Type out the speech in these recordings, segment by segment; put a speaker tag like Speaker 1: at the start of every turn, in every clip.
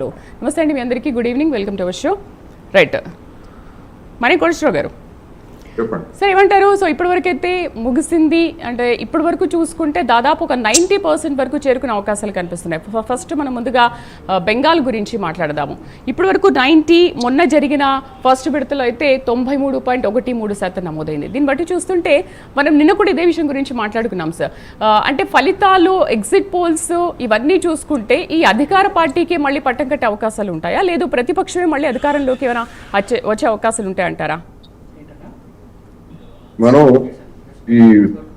Speaker 1: నమస్తే అండి, మీ అందరికీ good evening. Welcome to our show. Right, Mani Koteswara Rao గారు సార్ ఏమంటారు? సో ఇప్పటివరకు అయితే ముగిసింది అంటే ఇప్పటి వరకు చూసుకుంటే దాదాపు ఒక 90% వరకు చేరుకునే అవకాశాలు కనిపిస్తున్నాయి. ఫస్ట్ మనం ముందుగా బెంగాల్ గురించి మాట్లాడదాము. ఇప్పటి వరకు 90, మొన్న జరిగిన ఫస్ట్ విడతలో అయితే 93.13% నమోదైంది. దీన్ని బట్టి చూస్తుంటే మనం నిన్న కూడా ఇదే విషయం గురించి మాట్లాడుకున్నాం సార్. అంటే ఫలితాలు, ఎగ్జిట్ పోల్స్ ఇవన్నీ చూసుకుంటే ఈ అధికార పార్టీకి మళ్ళీ పట్టం కట్టే అవకాశాలు ఉంటాయా, లేదు ప్రతిపక్షమే మళ్ళీ అధికారంలోకి ఏమైనా వచ్చే అవకాశాలు ఉంటాయంటారా?
Speaker 2: మనం ఈ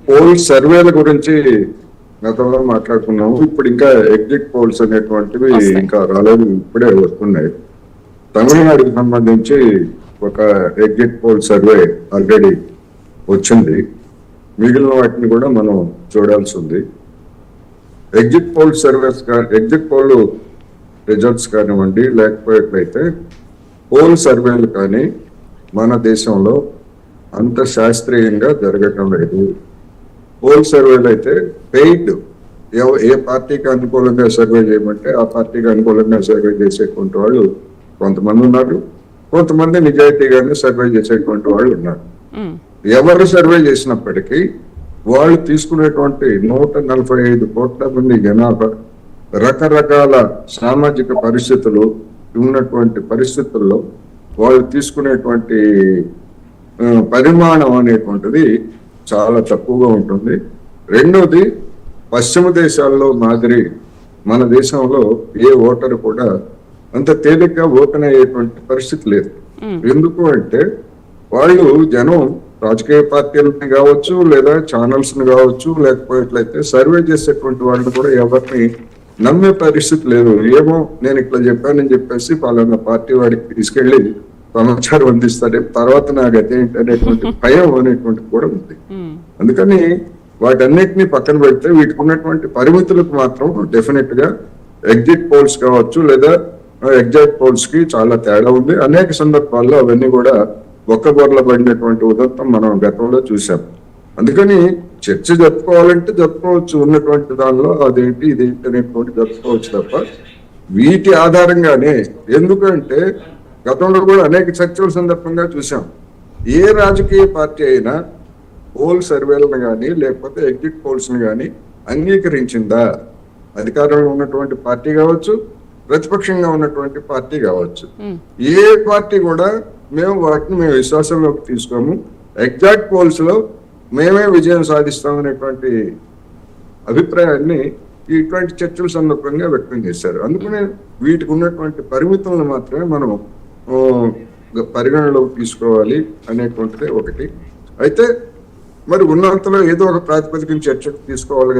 Speaker 2: పోల్ సర్వేల గురించి గతంలో మాట్లాడుకున్నాము. ఇప్పుడు ఇంకా ఎగ్జిట్ పోల్స్ అనేటువంటివి ఇంకా రాలేదు, ఇప్పుడే వస్తున్నాయి. తమిళనాడుకి సంబంధించి ఒక ఎగ్జిట్ పోల్ సర్వే ఆల్రెడీ వచ్చింది. మిగిలిన వాటిని కూడా మనం చూడాల్సి ఉంది. Exit poll surveys exit poll results కానివ్వండి, లేకపోయినట్లయితే పోల్ సర్వేలు కానీ మన దేశంలో అంత శాస్త్రీయంగా జరగటం లేదు. పోల్ సర్వేలు అయితే పెయిడ్, ఏ పార్టీకి అనుకూలంగా సర్వే చేయమంటే ఆ పార్టీకి అనుకూలంగా సర్వే చేసేటువంటి వాళ్ళు కొంతమంది ఉన్నారు, కొంతమంది నిజాయితీగానే సర్వే చేసేటువంటి వాళ్ళు ఉన్నారు. ఎవరు సర్వే చేసినప్పటికీ వాళ్ళు తీసుకునేటువంటి 145 కోట్ల మంది జనాభా రకరకాల సామాజిక పరిస్థితులు ఉన్నటువంటి పరిస్థితుల్లో వాళ్ళు తీసుకునేటువంటి పరిమాణం అనేటువంటిది చాలా తక్కువగా ఉంటుంది. రెండోది, పశ్చిమ దేశాల్లో మాదిరి మన దేశంలో ఏ ఓటరు కూడా అంత తేలిగ్గా ఓటనయ్యేటువంటి పరిస్థితి లేదు. ఎందుకు అంటే వాళ్ళు జనం రాజకీయ పార్టీలను కావచ్చు, లేదా ఛానల్స్ ని కావచ్చు, లేకపోయినట్లయితే సర్వే చేసేటువంటి వాళ్ళు కూడా ఎవరిని నమ్మే పరిస్థితి లేదు. ఏమో నేను ఇట్లా చెప్పానని చెప్పేసి పలానా పార్టీ వాడికి తీసుకెళ్లి సమాచారం అందిస్తాడే, తర్వాత నాకు అదేంటి అనేటువంటి భయం అనేటువంటిది కూడా ఉంది. అందుకని వాటన్నిటిని పక్కన పెడితే వీటికి ఉన్నటువంటి పరిమితులకు మాత్రం డెఫినెట్ గా ఎగ్జిట్ పోల్స్ కావచ్చు, లేదా ఎగ్జిట్ పోల్స్ కి చాలా తేడా ఉంది. అనేక సందర్భాల్లో అవన్నీ కూడా ఒక్కబొర్ల పడినటువంటి ఉదంతం మనం గతంలో చూసాం. అందుకని చర్చ జరుపుకోవాలంటే జరుపుకోవచ్చు, ఉన్నటువంటి దానిలో అదేంటి ఇదేంటి అనేటువంటి జరుపుకోవచ్చు తప్ప వీటి ఆధారంగానే. ఎందుకంటే గతంలో కూడా అనేక చర్చల సందర్భంగా చూసాం. ఏ రాజకీయ పార్టీ అయినా పోల్ సర్వేలను కానీ లేకపోతే ఎగ్జిట్ పోల్స్ ని కానీ అంగీకరించిందా? అధికారంలో ఉన్నటువంటి పార్టీ కావచ్చు, ప్రతిపక్షంగా ఉన్నటువంటి పార్టీ కావచ్చు, ఏ పార్టీ కూడా మేము విశ్వాసంలోకి తీసుకోము, ఎగ్జాక్ట్ పోల్స్ లో మేమే విజయం సాధిస్తామనేటువంటి అభిప్రాయాన్ని ఇటువంటి చర్చల సందర్భంగా వ్యక్తం చేశారు. అందుకనే వీటికి ఉన్నటువంటి పరిమితులను మాత్రమే మనం పరిగణలోకి తీసుకోవాలి అనేటువంటిదే ఒకటి. అయితే మరి ఉన్నంతలో ఏదో ఒక ప్రాతిపదికన చర్చకు తీసుకోవాలి.